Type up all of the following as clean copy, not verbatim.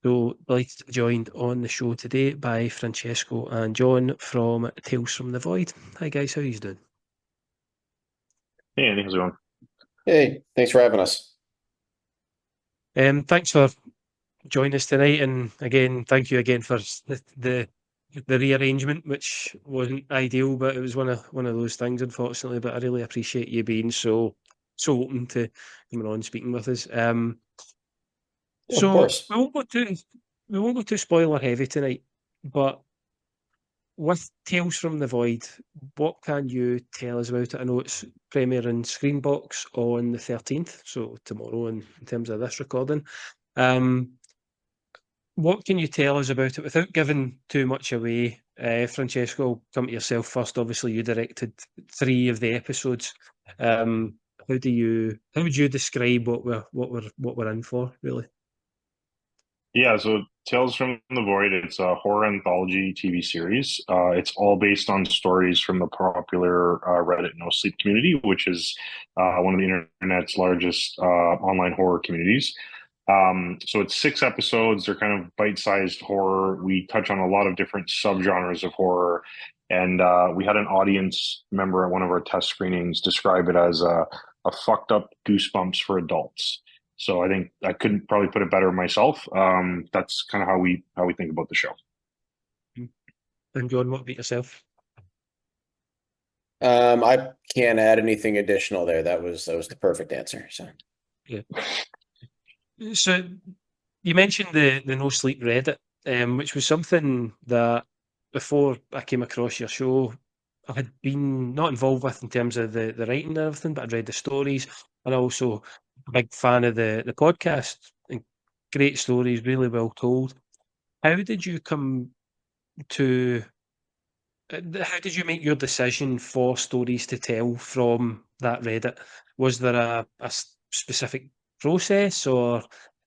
So, delighted to be joined on the show today by Francesco and John from Tales from the Void. Hi guys, how are you doing? Hey, Andy, how's it going? Hey, thanks for having us. Thanks for joining us tonight, and again, thank you again for the rearrangement, which wasn't ideal, but it was one of those things, unfortunately. But I really appreciate you being so open to coming on and speaking with us. Of So course. we won't go too spoiler heavy tonight, but with Tales from the Void, what can you tell us about it? I know it's premiering Screambox on the 13th, so tomorrow in terms of this recording. Um, what can you tell us about it without giving too much away? Francesco, come to yourself first. Obviously, you directed 3 of the episodes. Um, how would you describe what we're in for, really? Yeah, so Tales from the Void, it's a horror anthology TV series. It's all based on stories from the popular Reddit NoSleep community, which is one of the internet's largest online horror communities. So it's 6 episodes. They're kind of bite-sized horror. We touch on a lot of different subgenres of horror. And we had an audience member at one of our test screenings describe it as a fucked up Goosebumps for adults. So I think I couldn't probably put it better myself. That's kind of how we think about the show. Mm. And John, what about yourself? I can't add anything additional there. That was the perfect answer. So Yeah. So you mentioned the No Sleep Reddit, which was something that before I came across your show, I had been not involved with in terms of the writing and everything, but I'd read the stories and also a big fan of the podcast and great stories, really well told. How did you come to how did you make your decision for stories to tell from that Reddit? Was there a specific process, or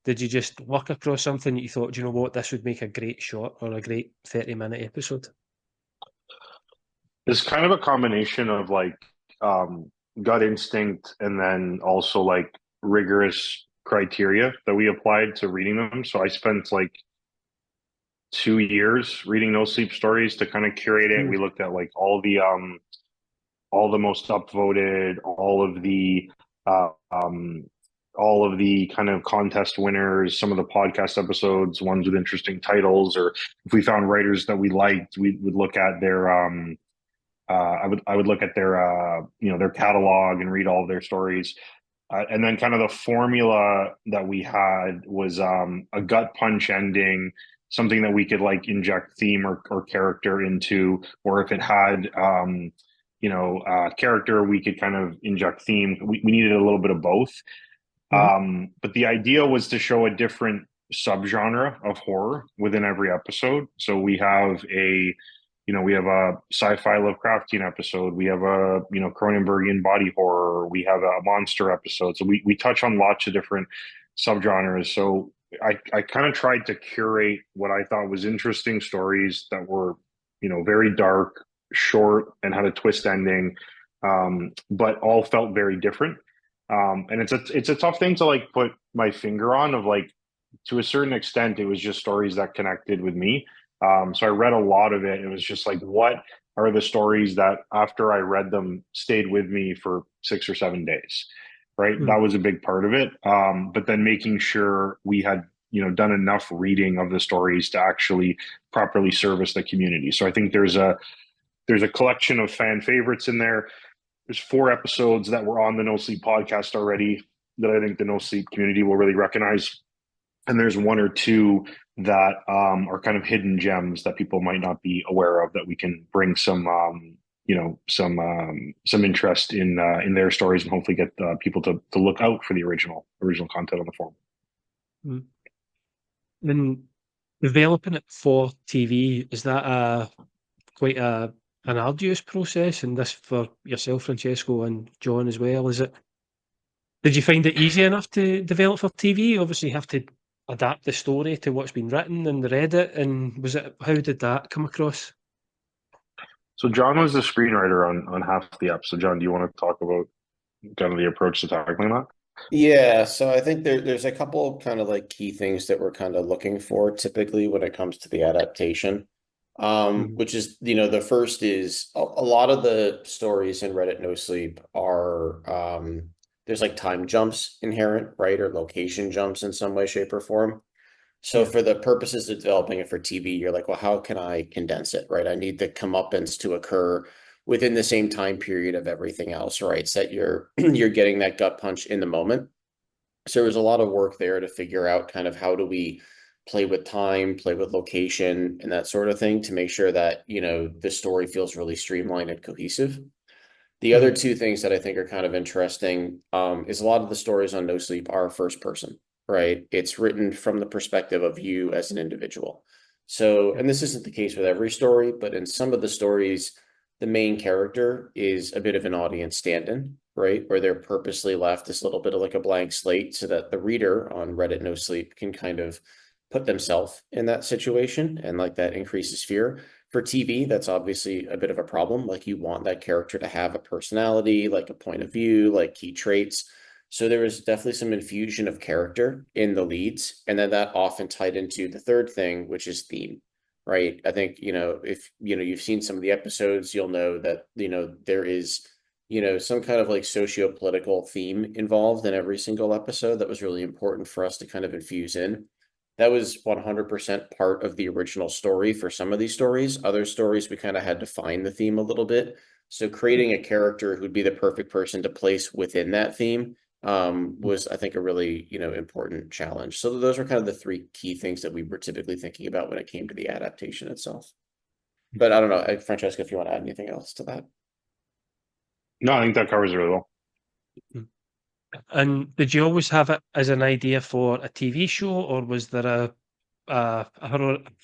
did you just luck across something that you thought, "Do you know what, this would make a great short or a great 30-minute episode?" It's kind of a combination of like gut instinct and then also like rigorous criteria that we applied to reading them. So I spent like 2 years reading No Sleep stories to kind of curate it. Mm, We looked at like all the most upvoted, uh, um, all of the kind of contest winners, some of the podcast episodes, ones with interesting titles, or if we found writers that we liked, we would look at their I would look at their their catalog and read all of their stories. And then kind of the formula that we had was a gut punch ending, something that we could like inject theme or character into, or if it had character, we could kind of inject theme. We needed a little bit of both. mhm, But the idea was to show a different subgenre of horror within every episode. So we have a sci-fi Lovecraftian episode. We have a, Cronenbergian body horror. We have a monster episode. So we touch on lots of different subgenres. So I kind of tried to curate what I thought was interesting stories that were, very dark, short, and had a twist ending, but all felt very different. And it's a tough thing to like put my finger on of like to a certain extent, it was just stories that connected with me. So I read a lot of it. It was just like, what are the stories that after I read them stayed with me for 6 or 7 days, right? mm, That was a big part of it. But then making sure we had, done enough reading of the stories to actually properly service the community. So I think there's a collection of fan favorites in there. There's 4 episodes that were on the No Sleep podcast already that I think the No Sleep community will really recognize, and there's one or two that are kind of hidden gems that people might not be aware of that we can bring some interest in their stories and hopefully get people to look out for the original content on the forum. mm. And developing it for TV, is that a quite an arduous process? And this for yourself, Francesco, and John as well, is it? Did you find it easy enough to develop for TV? Obviously, you have to adapt the story to what's been written and read it. And was it? How did that come across? So John was the screenwriter on half the app. So John, do you want to talk about kind of the approach to tackling that? Yeah, so I think there's a couple of kind of like key things that we're kind of looking for typically when it comes to the adaptation. Mhm. Which is, the first is a lot of the stories in Reddit No Sleep are there's like time jumps inherent, right? Or location jumps in some way, shape, or form. So Yeah. for the purposes of developing it for TV, you're like, well, how can I condense it, right? I need the comeuppance to occur within the same time period of everything else, right? So that you're you're getting that gut punch in the moment. So there's a lot of work there to figure out kind of how do we play with time, play with location, and that sort of thing to make sure that, the story feels really streamlined and cohesive. The other Mhm. two things that I think are kind of interesting is a lot of the stories on No Sleep are first person, right? It's written from the perspective of you as an individual. So, Yeah. and this isn't the case with every story, but in some of the stories, the main character is a bit of an audience stand-in, right? Where they're purposely left this little bit of like a blank slate so that the reader on Reddit No Sleep can kind of put themselves in that situation and like that increases fear. For TV, that's obviously a bit of a problem. Like you want that character to have a personality, like a point of view, like key traits. So there was definitely some infusion of character in the leads. And then that often tied into the third thing, which is theme, right? I think, if, you've seen some of the episodes, you'll know that, there is, some kind of like socio-political theme involved in every single episode that was really important for us to kind of infuse in. That was 100% part of the original story for some of these stories. Other stories, we kind of had to find the theme a little bit. So creating a character who'd be the perfect person to place within that theme was, I think, a really, important challenge. So those are kind of the three key things that we were typically thinking about when it came to the adaptation itself. But I don't know, Francesca, if you want to add anything else to that. No, I think that covers it really well. Mhm. And did you always have it as an idea for a TV show, or was there a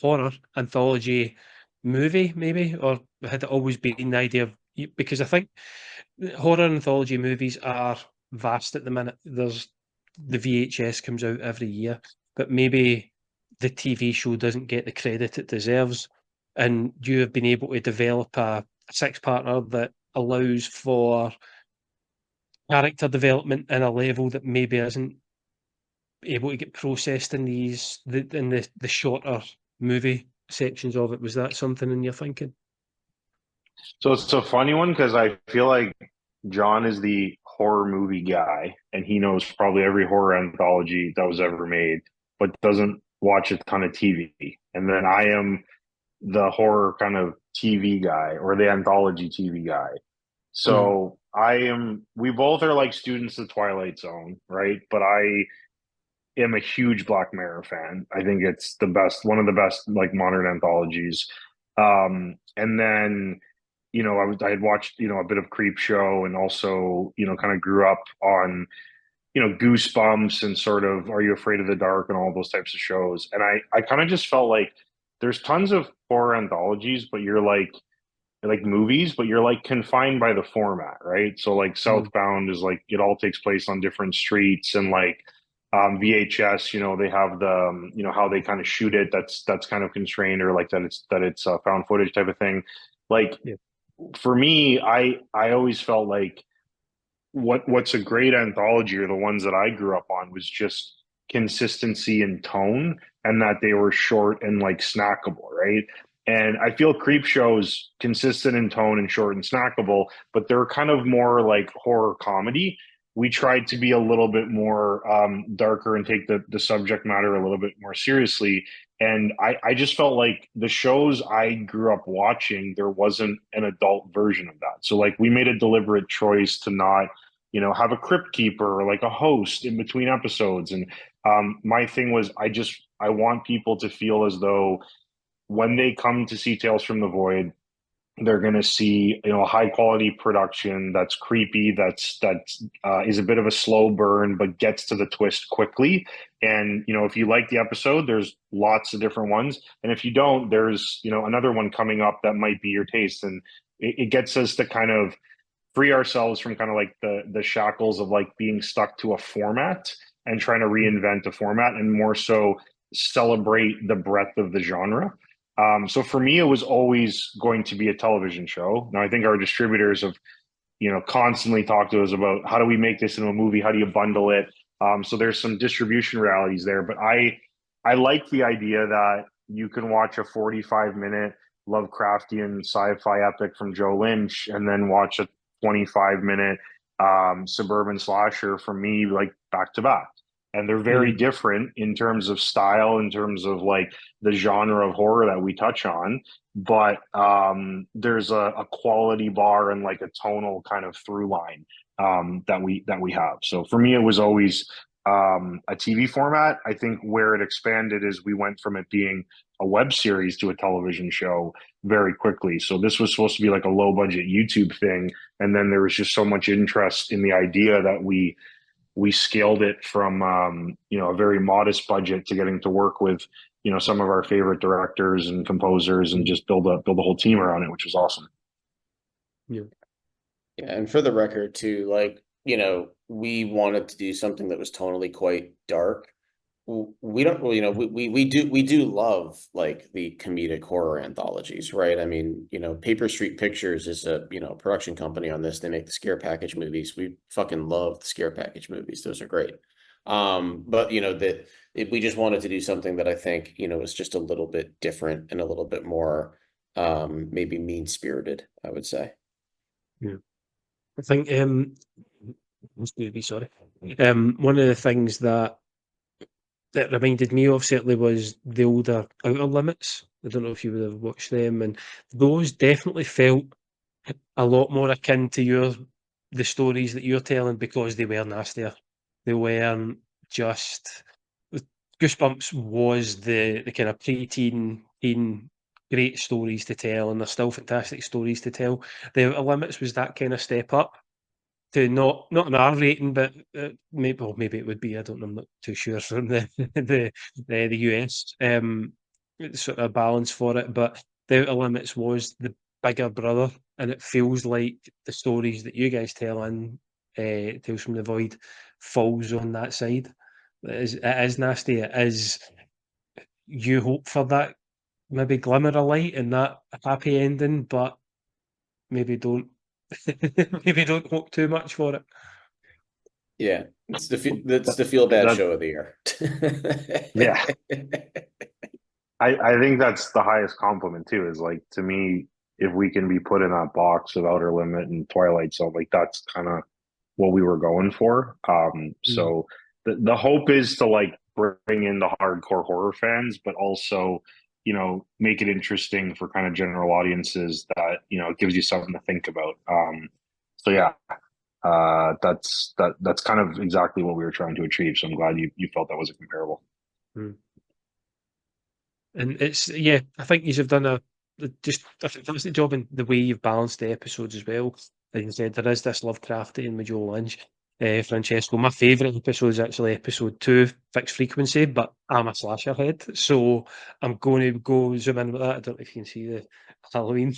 horror anthology movie, maybe, or had it always been the idea of because I think horror anthology movies are vast at the minute. There's the VHS comes out every year, but maybe the TV show doesn't get the credit it deserves. And you have been able to develop a six-parter that allows for character development in a level that maybe isn't able to get processed in the shorter movie sections of it. Was that something in your thinking? So it's a funny one because I feel like John is the horror movie guy, and he knows probably every horror anthology that was ever made, but doesn't watch a ton of TV. And then I am the horror kind of TV guy or the anthology TV guy. Mhm. So we both are like students of Twilight Zone, right? But I am a huge Black Mirror fan. I think it's the best, one of the best like modern anthologies. And then, I had watched, a bit of Creep Show and also, kind of grew up on, Goosebumps and sort of Are You Afraid of the Dark and all those types of shows. And I kind of just felt like there's tons of horror anthologies, but you're like movies, but you're like confined by the format, right? So like Mhm. Southbound is like it all takes place on different streets and like VHS, they have the how they kind of shoot it. That's kind of constrained or like that it's found footage type of thing. Like Yeah. for me, I always felt like what's a great anthology or the ones that I grew up on was just consistency in tone and that they were short and like snackable, right? And I feel Creep Show's consistent in tone and short and snackable, but they're kind of more like horror comedy. We tried to be a little bit more darker and take the subject matter a little bit more seriously. And I just felt like the shows I grew up watching, there wasn't an adult version of that. So like we made a deliberate choice to not have a crypt keeper or like a host in between episodes. And my thing was, I want people to feel as though when they come to see Tales from the Void, they're going to see a high quality production that's creepy, that is a bit of a slow burn, but gets to the twist quickly. And if you like the episode, there's lots of different ones, and if you don't, there's another one coming up that might be your taste, and it gets us to kind of free ourselves from kind of like the shackles of like being stuck to a format and trying to Mhm. reinvent a format and more so celebrate the breadth of the genre. So for me, it was always going to be a television show. Now I think our distributors have constantly talk to us about how do we make this into a movie? How do you bundle it? So there's some distribution realities there, but I like the idea that you can watch a 45-minute Lovecraftian sci-fi epic from Joe Lynch and then watch a 25-minute suburban slasher from me, like back to back. And they're very different in terms of style, in terms of like the genre of horror that we touch on. But there's a quality bar and like a tonal kind of through line that we have. So for me, it was always a TV format. I think where it expanded is we went from it being a web series to a television show very quickly. So this was supposed to be like a low budget YouTube thing, and then there was just so much interest in the idea that we scaled it from a very modest budget to getting to work with some of our favorite directors and composers and just build a whole team around it, which was awesome. Yeah, and for the record too, like, we wanted to do something that was tonally quite dark. We don't, we do love like the comedic horror anthologies, right? I mean, Paper Street Pictures is a production company on this. They make the scare package movies. We fucking love the scare package movies. Those are great. But that we just wanted to do something that I think is just a little bit different and a little bit more maybe mean spirited, I would say. Yeah, I think sorry. One of the things that reminded me of certainly was the older Outer Limits. I don't know if you would have watched them, and those definitely felt a lot more akin to the stories that you're telling because they were nastier. They weren't just Goosebumps was the kind of teen great stories to tell, and they're still fantastic stories to tell. The Outer Limits was that kind of step up to not an R rating, but maybe it would be. I don't know. I'm not too sure from the US sort of balance for it. But the Outer Limits was the bigger brother, and it feels like the stories that you guys tell in Tales from the Void falls on that side. It is nasty. It is. You hope for that maybe glimmer of light and that happy ending, but maybe don't. Maybe don't hope too much for it. Yeah, it's the feel bad show of the year. Yeah, I think that's the highest compliment too. Is like, to me, if we can be put in that box of Outer Limit and Twilight Zone, like that's kind of what we were going for. So the hope is to like bring in the hardcore horror fans, but also make it interesting for kind of general audiences that it gives you something to think about. So yeah, that's kind of exactly what we were trying to achieve. So I'm glad you felt that was a comparable. And it's I think you've done a fantastic job in the way you've balanced the episodes as well. Like you said, there is this Lovecraftian with Joe Lynch, Francesco. My favourite episode is actually episode 2, Fixed Frequency, but I'm a slasher head, so I'm going to go zoom in with that. I don't know if you can see the Halloween.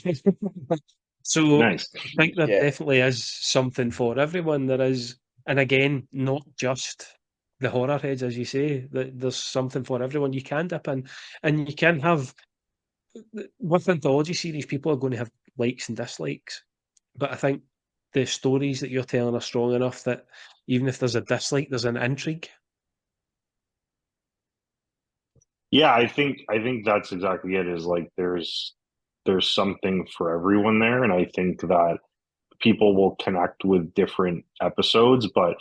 So Nice. I think there definitely is something for everyone. There is, and again, not just the horror heads, as you say. There's something for everyone. You can dip in, and you can have with anthology series. People are going to have likes and dislikes, but I think the stories that you're telling are strong enough that even if there's a dislike, there's an intrigue. Yeah, I think that's exactly it. Is like there's something for everyone there, and I think that people will connect with different episodes, but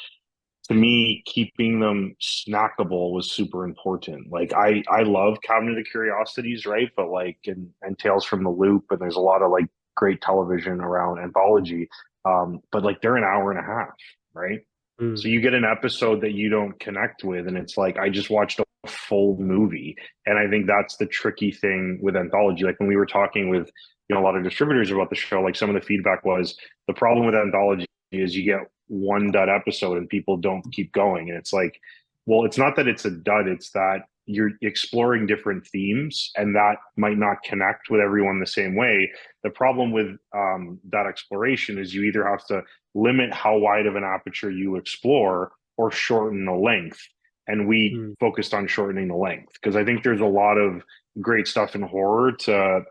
to me, keeping them snackable was super important. Like I love Cabinet of Curiosities, right? But like and Tales from the Loop, and there's a lot of like great television around Anthology. But like they're an hour and a half, right? So you get an episode that you don't connect with, and it's like I just watched a full movie. And I think that's the tricky thing with Anthology. Like when we were talking with a lot of distributors about the show, like some of the feedback was the problem with Anthology is you get one dud episode and people don't keep going. And it's like, well, it's not that it's a dud, it's that you're exploring different themes and that might not connect with everyone the same way. The problem with that exploration is you either have to limit how wide of an aperture you explore or shorten the length. and we Mm. focused on shortening the length, because I think there's a lot of great stuff in horror to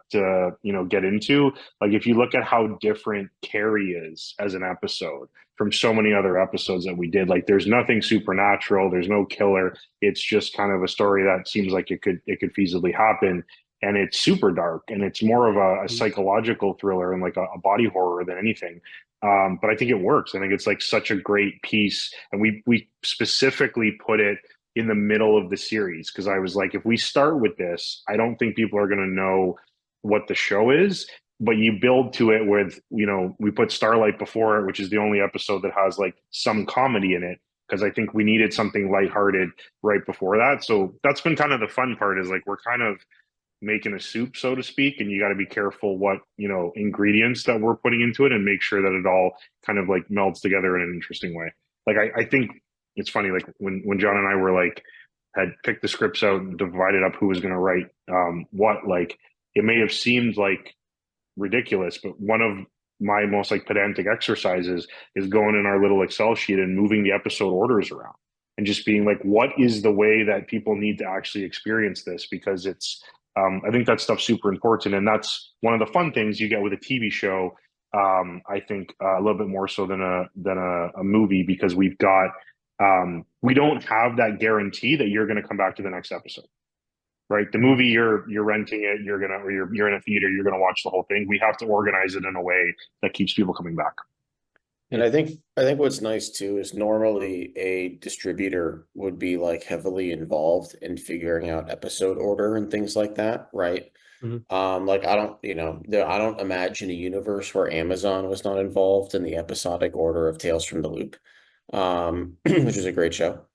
get into. Like if you look at how different Carrie is as an episode from so many other episodes that we did, like there's nothing supernatural, there's no killer. It's just kind of a story that seems like it could feasibly happen, and it's super dark, and it's more of a psychological thriller and like a body horror than anything. But I think it works. I think it's like such a great piece, and we specifically put it in the middle of the series because I was like, if we start with this, I don't think people are going to know what the show is. But you build to it with, we put Starlight before it, which is the only episode that has like some comedy in it, because I think we needed something lighthearted right before that. So that's been kind of the fun part, is like we're kind of making a soup, so to speak, and you got to be careful what ingredients that we're putting into it, and make sure that it all kind of like melds together in an interesting way. Like I think it's funny, like when John and I were like had picked the scripts out and divided up who was going to write what, like it may have seemed like ridiculous, but one of my most like pedantic exercises is going in our little Excel sheet and moving the episode orders around, and just being like, what is the way that people need to actually experience this? Because it's I think that stuff's super important, and that's one of the fun things you get with a TV show. I think a little bit more so than a movie, because we don't have that guarantee that you're going to come back to the next episode, right? The movie, you're renting it, or you're in a theater, you're gonna watch the whole thing. We have to organize it in a way that keeps people coming back. And I think what's nice too is normally a distributor would be like heavily involved in figuring out episode order and things like that, right? Mhm. Like I don't imagine a universe where Amazon was not involved in the episodic order of Tales from the Loop, which is a great show.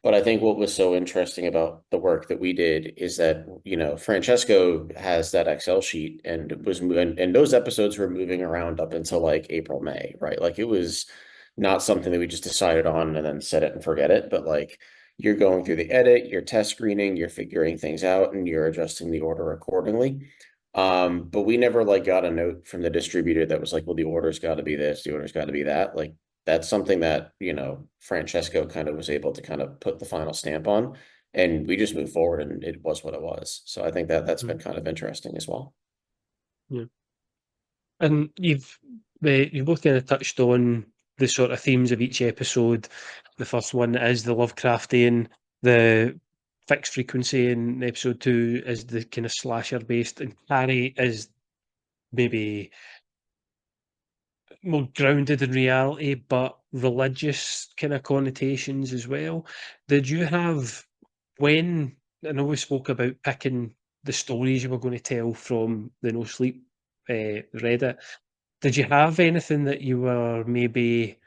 But I think what was so interesting about the work that we did is that, Francesco has that Excel sheet and was moving, and those episodes were moving around up until like April, May, right? Like it was not something that we just decided on and then set it and forget it, but like you're going through the edit, you're test screening, you're figuring things out, and you're adjusting the order accordingly. But we never like got a note from the distributor that was like, well, the order's got to be this, the order's got to be that. Like that's something that, Francesco kind of was able to kind of put the final stamp on, and we just moved forward and it was what it was. So I think that that's been kind of interesting as well. Yeah. And you've both kind of touched on the sort of themes of each episode. The first one is the Lovecraftian, the fixed frequency, in episode 2 is the kind of slasher based, and Carrie is maybe more grounded in reality, but religious kind of connotations as well. Did you have, when I know we spoke about picking the stories you were going to tell from the No Sleep Reddit, did you have anything that you were maybe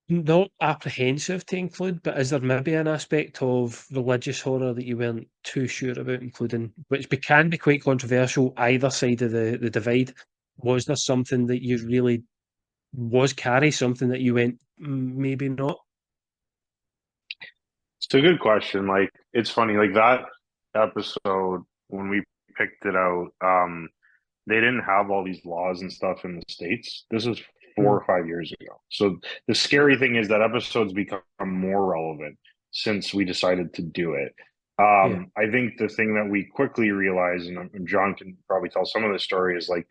not apprehensive to include, but is there maybe an aspect of religious horror that you weren't too sure about including, which can be quite controversial either side of the divide? Was there something that you really, was Carrie something that you went, maybe not"? It's a good question. Like it's funny, like that episode when we picked it out, they didn't have all these laws and stuff in the States. This was Mm, 4 or 5 years ago. So the scary thing is that episodes become more relevant since we decided to do it. yeah. I think the thing that we quickly realized, and John can probably tell some of the story, is like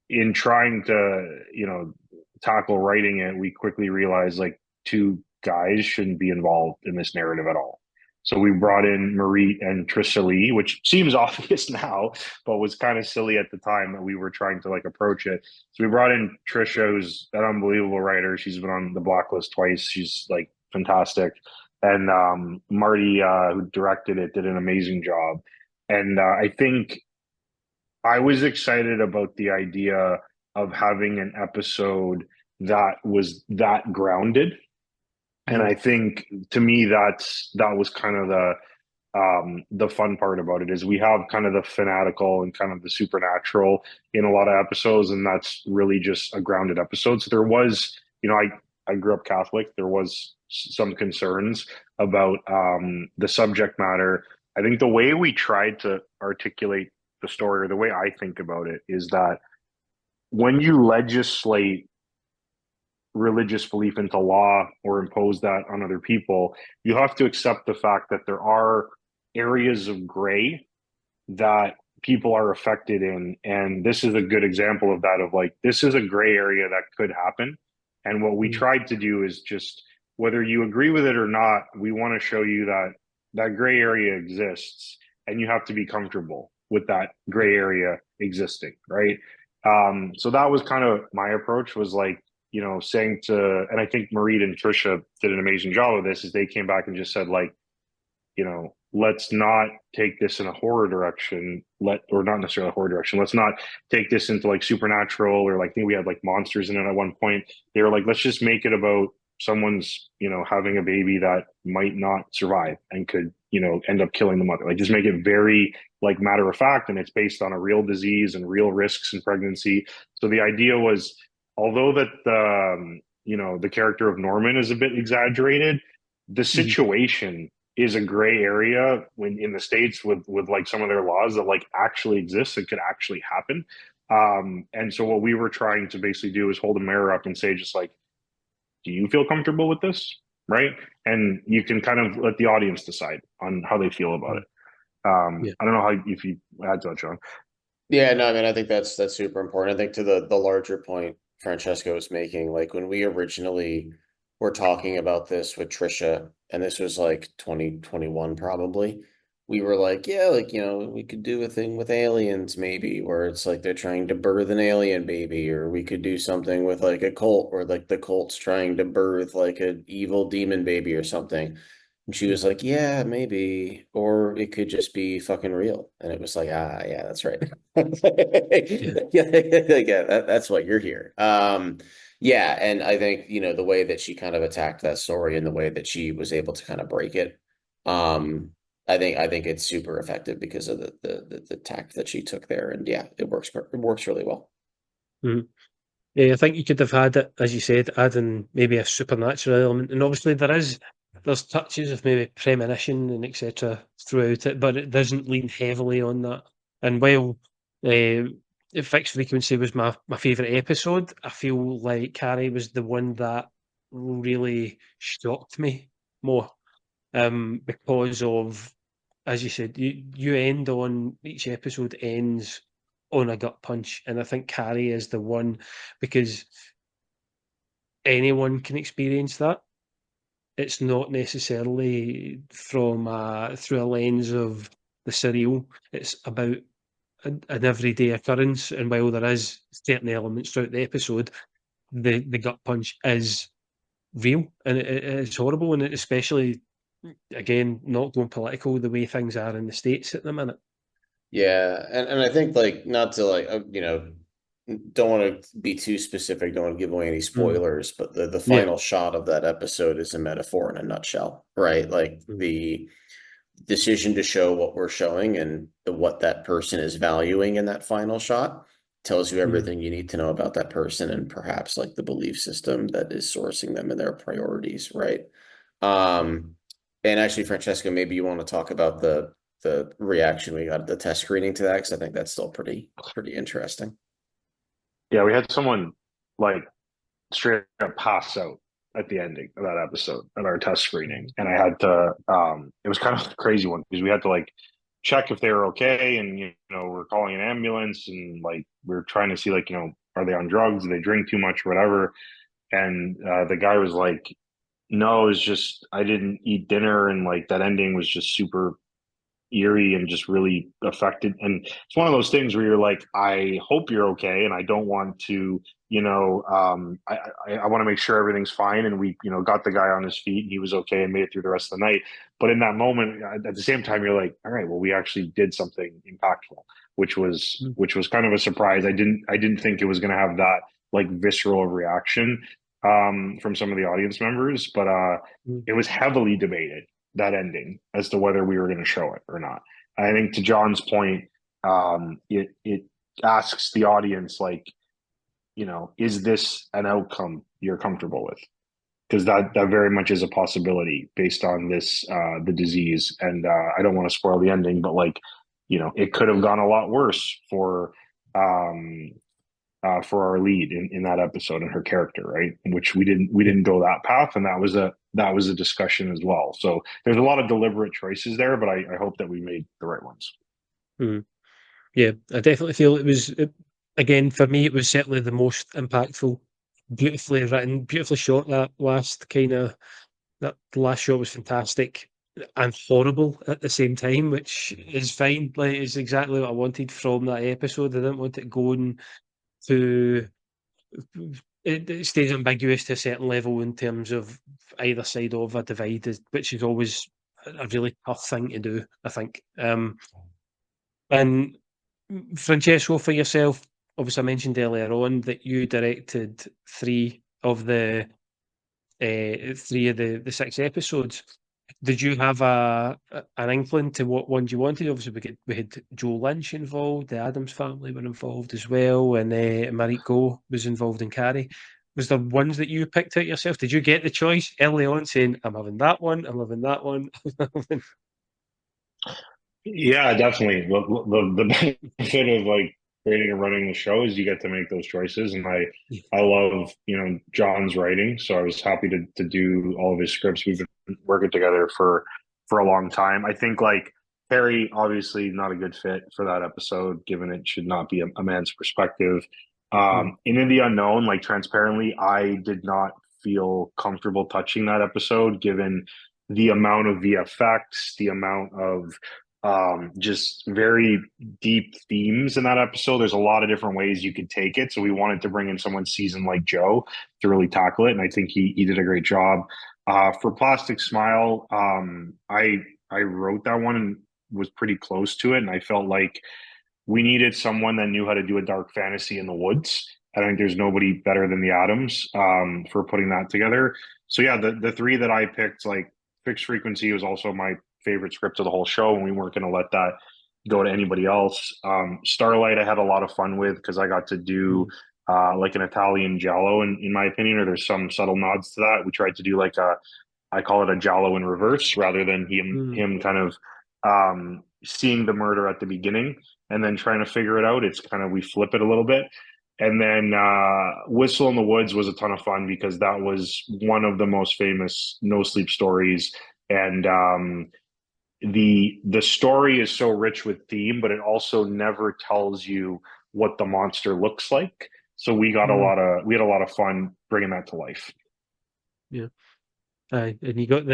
in trying to, tackle writing it, we quickly realized like two guys shouldn't be involved in this narrative at all. So we brought in Marie and Trisha Lee, which seems obvious now, but was kind of silly at the time that we were trying to like approach it. So we brought in Trisha, who's an unbelievable writer. She's been on the Blacklist twice. She's like fantastic. And Marty, who directed it, did an amazing job. And I think I was excited about the idea of having an episode that was that grounded. And Mm, I think to me that was kind of the fun part about it, is we have kind of the fanatical and kind of the supernatural in a lot of episodes, and that's really just a grounded episode. So there was, I grew up Catholic. There was some concerns about the subject matter. I think the way we tried to articulate the story, or the way I think about it, is that when you legislate religious belief into law or impose that on other people. You have to accept the fact that there are areas of gray that people are affected in. And this is a good example of that, of like, this is a gray area that could happen. And what we tried to do is just, whether you agree with it or not, we want to show you that that gray area exists and you have to be comfortable with that gray area existing, right? So that was kind of my approach, was like, you know, saying to, and I think Marie and Trisha did an amazing job of this, is they came back and just said, like, you know, let's not take this in a horror direction, or not necessarily a horror direction. Let's not take this into like supernatural, or like, I think we had like monsters in it at one point. They were like, let's just make it about someone's, you know, having a baby that might not survive and could, you know, end up killing the mother. Like, just make it very like matter of fact, and it's based on a real disease and real risks in pregnancy. So the idea was, although that you know, the character of Norman is a bit exaggerated, the situation is a gray area when in the States with like some of their laws that like actually exists and could actually happen. And so what we were trying to basically do is hold a mirror up and say, just like, do you feel comfortable with this? Right. And you can kind of let the audience decide on how they feel about it. I don't know how, if you add to that, John. Yeah, no, I mean, I think that's super important. I think to the larger point Francesco was making, like when we originally were talking about this with Trisha, and this was like 2021 probably, we were like, yeah, like, you know, we could do a thing with aliens maybe, where it's like they're trying to birth an alien baby, or we could do something with like a cult, or like the cult's trying to birth like an evil demon baby or something. And she was like, yeah, maybe, or it could just be fucking real. And it was like, ah, yeah, that's right. Yeah, that's what you're here. Yeah, and I think, you know, the way that she kind of attacked that story and the way that she was able to kind of break it, I think it's super effective because of the tact that she took there. And yeah, it works really well. Yeah, I think you could have had it, as you said, adding maybe a supernatural element, and obviously there's touches of maybe premonition and etc. throughout it, but it doesn't lean heavily on that. And while Fixed Frequency was my favourite episode, I feel like Carrie was the one that really shocked me more, because of, as you said, you end on, each episode ends on a gut punch, and I think Carrie is the one, because anyone can experience that. It's not necessarily from through a lens of the surreal. It's about an everyday occurrence, and while there is certain elements throughout the episode, the gut punch is real, and it's horrible, and especially, again, not going political, the way things are in the States at the minute. Yeah, and I think, like, not to like you know, don't want to be too specific, don't want to give away any spoilers, but the Yeah. final shot of that episode is a metaphor in a nutshell, right? Like the decision to show what we're showing and what that person is valuing in that final shot tells you everything you need to know about that person, and perhaps like the belief system that is sourcing them and their priorities, right? And actually, Francesco, maybe you want to talk about the reaction we got at the test screening to that, because I think that's still pretty interesting. Yeah, we had someone like straight up pass out at the ending of that episode at our test screening, and I had to. It was kind of a crazy one because we had to like check if they were okay, and you know, we're calling an ambulance, and like we're trying to see, like, you know, are they on drugs? Do they drink too much or whatever? And the guy was like, no, it's just I didn't eat dinner, and like that ending was just super eerie and just really affected. And it's one of those things where you're like, I hope you're okay, and I don't want to, you know, I want to make sure everything's fine. And we, you know, got the guy on his feet, and he was okay and made it through the rest of the night. But in that moment, at the same time, you're like, all right, well, we actually did something impactful, which was kind of a surprise. I didn't think it was going to have that like visceral reaction from some of the audience members, but it was heavily debated, that ending, as to whether we were going to show it or not. I think, to John's point, it asks the audience, like, you know, is this an outcome you're comfortable with? Because that very much is a possibility based on this the disease. And I don't want to spoil the ending, but like, you know, it could have gone a lot worse for for our lead in that episode and her character, right? Which we didn't go that path, and that was a discussion as well. So there's a lot of deliberate choices there, but I hope that we made the right ones. Mhm. Yeah, I definitely feel again, for me, it was certainly the most impactful. Beautifully written, beautifully shot. That last shot was fantastic and horrible at the same time, which is fine. Like, it's exactly what I wanted from that episode. I didn't want it going to. It stays ambiguous to a certain level in terms of either side of a divide, which is always a really tough thing to do, I think. And Francesco, for yourself, obviously I mentioned earlier on that you directed three of the six episodes. Did you have an inkling to what ones you wanted? Obviously, we had Joe Lynch involved, the Adams family were involved as well, and Mariko was involved in Carrie. Was there ones that you picked out yourself? Did you get the choice early on, saying, "I'm having that one, I'm having that one"? Yeah, definitely. The benefit of like creating and running the show is you get to make those choices, and I love John's writing, so I was happy to do all of his scripts. We've been working together for a long time. I think like Harry, obviously not a good fit for that episode, given it should not be a man's perspective. In the unknown, like transparently, I did not feel comfortable touching that episode, given the amount of VFX, the amount of just very deep themes in that episode. There's a lot of different ways you could take it. So we wanted to bring in someone seasoned like Joe to really tackle it. And I think he did a great job. For Plastic Smile, I wrote that one and was pretty close to it. And I felt like we needed someone that knew how to do a dark fantasy in the woods. I think there's nobody better than the Adams for putting that together. So yeah, the three that I picked, like Fixed Frequency was also my favorite script of the whole show, and we weren't going to let that go to anybody else. Starlight, I had a lot of fun with because I got to do like an Italian giallo, in my opinion, or there's some subtle nods to that. We tried to do like I call it a giallo in reverse, rather than him kind of seeing the murder at the beginning and then trying to figure it out. It's kind of we flip it a little bit. And then Whistle in the Woods was a ton of fun because that was one of the most famous No Sleep stories, and the story is so rich with theme, but it also never tells you what the monster looks like. So we had a lot of fun bringing that to life. Yeah, and you got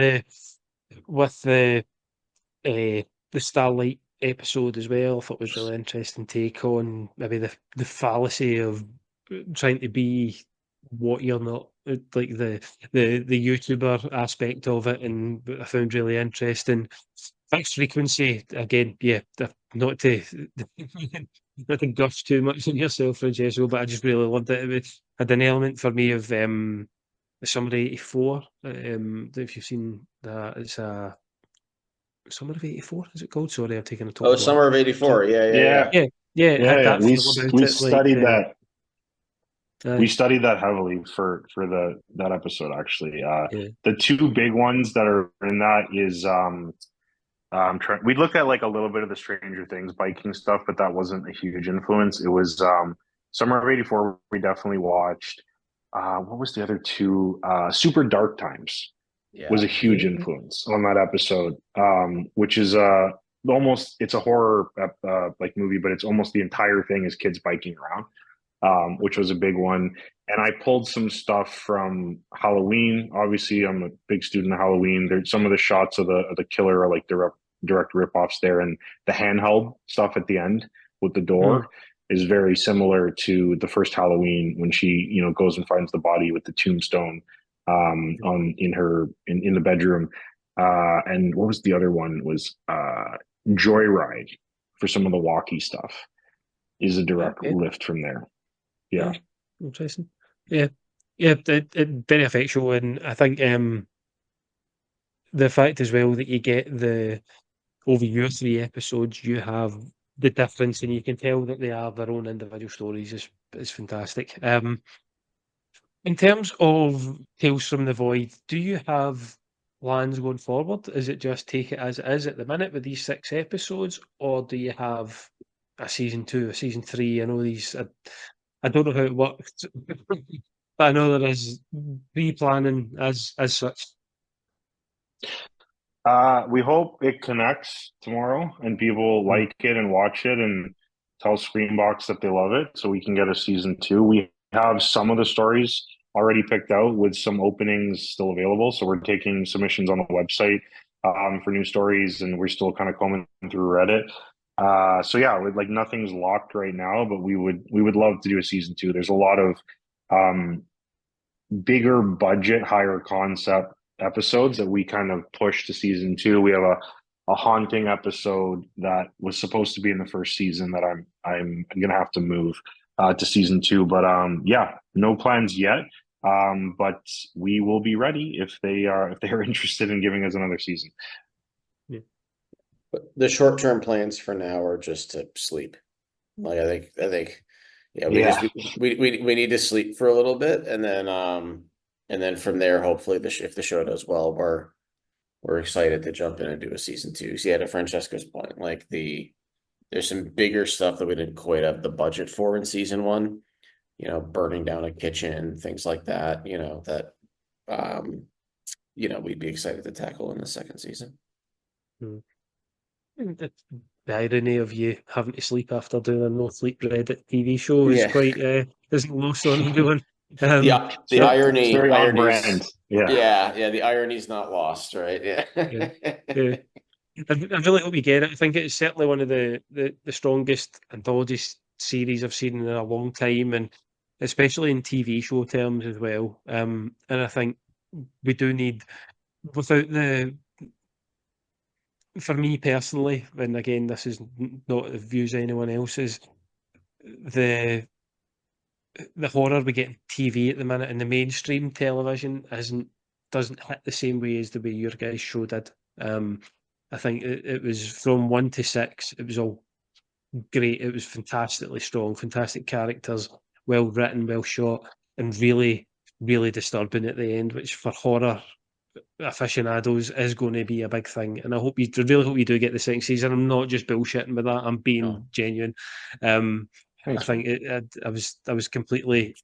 with the Starlight episode as well. I thought was really interesting take on maybe the fallacy of trying to be what you're not, like the YouTuber aspect of it, and I found really interesting. Fixed Frequency again, yeah, not to not to gush too much on yourself, Francesco, but I just really loved it. It had an element for me of the Summer '84. If you've seen that, it's a Summer of '84, is it called? Sorry, I've taken a total Oh, blank. Summer of '84. Yeah, yeah, Yeah, yeah. Yeah, it had yeah. that feel about We it. Like, studied that. We aye, studied that heavily for that episode. Actually, yeah, the two big ones that are in that is we looked at like a little bit of the Stranger Things biking stuff, but that wasn't a huge influence. It was Summer of '84. We definitely watched. What was the other two? Super Dark Times was Yeah. a huge influence on that episode, which is almost it's a horror like movie, but it's almost the entire thing is kids biking around, which was a big one. And I pulled some stuff from Halloween. Obviously, I'm a big student of Halloween. There's some of the shots of the killer are like direct ripoffs there, and the handheld stuff at the end with the mm, door is very similar to the first Halloween when she goes and finds the body with the tombstone on in the bedroom. And what was the other one? Was Joyride for some of the walkie stuff is a direct okay, lift from there. Yeah. interesting. Yeah, yeah, very effectual, and I think the fact as well that you get over your three episodes, you have the difference, and you can tell that they are their own individual stories is fantastic. In terms of Tales from the Void, do you have plans going forward? Is it just take it as it is at the minute with these six episodes, or do you have a season two, a season three? I know these. I don't know how it works, but I know there is pre-planning as such. We hope it connects tomorrow and people like it and watch it and tell Screambox that they love it so we can get a season 2. We have some of the stories already picked out with some openings still available. So we're taking submissions on the website for new stories, and we're still kind of combing through Reddit. So yeah, like nothing's locked right now, but we would love to do a season 2. There's a lot of bigger budget, higher concept episodes that we kind of push to season 2. We have a haunting episode that was supposed to be in the first season that I'm gonna have to move to season 2. But yeah, no plans yet. But we will be ready if they are interested in giving us another season. Yeah. But the short-term plans for now are just to sleep. Like I think yeah, we need to sleep for a little bit, and then from there, hopefully if the show does well, we're excited to jump in and do a season 2. So yeah, to Francesco's point, like there's some bigger stuff that we didn't quite have the budget for in season 1, burning down a kitchen, things like that, that we'd be excited to tackle in the second season. The irony of you having to sleep after doing a NoSleep Reddit TV show is quite isn't lost on everyone. The irony, very on irony's, brand. Yeah, the irony's not lost, right? Yeah. I really hope you get it. I think it's certainly one of the strongest anthology series I've seen in a long time, and especially in TV show terms as well. And I think we do need, without for me personally, and again, this is not the views of anyone else's, the horror we get in TV at the minute and the mainstream television doesn't hit the same way as the way your guys' show did. I think it was from 1 to 6. It was all great. It was fantastically strong, fantastic characters, well written, well shot, and really, really disturbing at the end, which for horror aficionados is going to be a big thing. And I really hope you do get the second season. I'm not just bullshitting with that. I'm being genuine. I think I was completely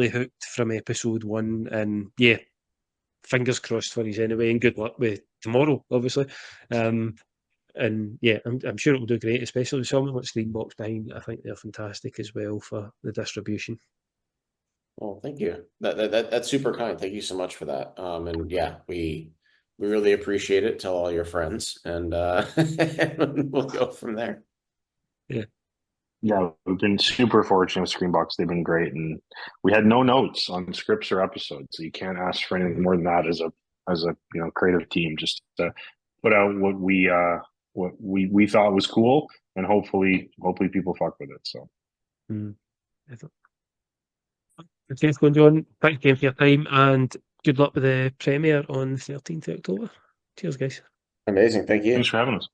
hooked from episode 1, and yeah, fingers crossed for you anyway, and good luck with tomorrow, obviously. And yeah, I'm sure it will do great, especially with someone like Screambox behind it. I think they're fantastic as well for the distribution. Well, thank you. That's super kind. Thank you so much for that. And yeah, we really appreciate it. Tell all your friends, and we'll go from there. Yeah. Yeah, we've been super fortunate with Screambox. They've been great, and we had no notes on scripts or episodes, so you can't ask for anything more than that as a creative team. Just to put out what we thought was cool, and hopefully people fuck with it. So, Francesco and John, thanks again for your time, and good luck with the premiere on the 13th of October. Cheers, guys. Amazing, thank you. Thanks for having us.